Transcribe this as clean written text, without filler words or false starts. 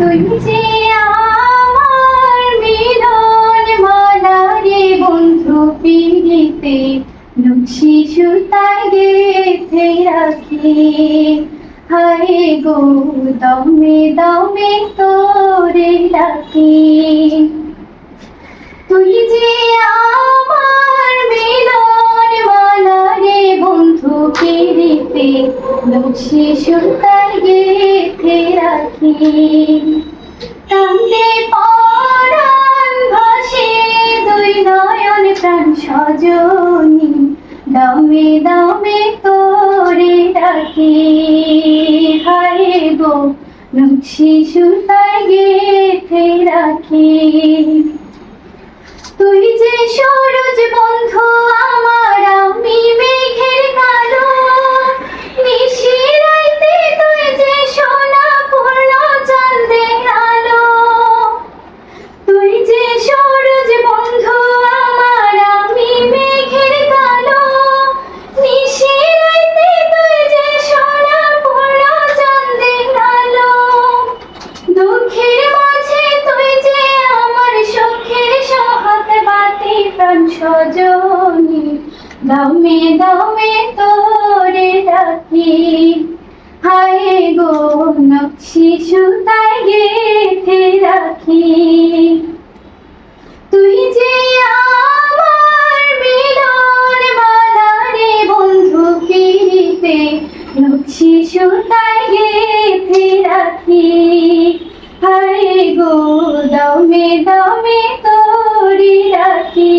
তুই যে আমার মিলন মালা রে বন্ধু পিড়িতে নকশি সুতায় গেঁথে রাখি। হায় গো দমে দমে তোরে ডাকি। তুই যে আমার মিলন মালা রে বন্ধু পিড়িতে নকশি সুতায় গেঁথে রাখি। কান্দে পরাণ ভাসে দুই নয়ন প্রাণ সজনী দমে দমে তোরে ডাকি। হায় গো নকশি সুতায় গেঁথে রাখি। তুই যে সরোজ বন্ধু আমার আমি মেঘের কালো। নিশিরাইতে তুই যে সোনা পূর্ণ চাঁদের আলো। তুই যে সরোজ বন্ধু আমার আমি মেঘের কালো। নিশিরাইতে তুই যে সোনা পূর্ণ চাঁদের আলো। দুঃখের মাঝে তুই যে আমার সুখের সহাত বাতি প্রাণ সজনী দমে দমে তোরে ডাকি। হায় গো নকশি সুতায় গেঁথে রাখি। তুই যে আমার মিলন মালা রে বন্ধু পিড়িতে নকশি সুতায় গেঁথে রাখি। হায় গো দমে দমে তোরে ডাকি।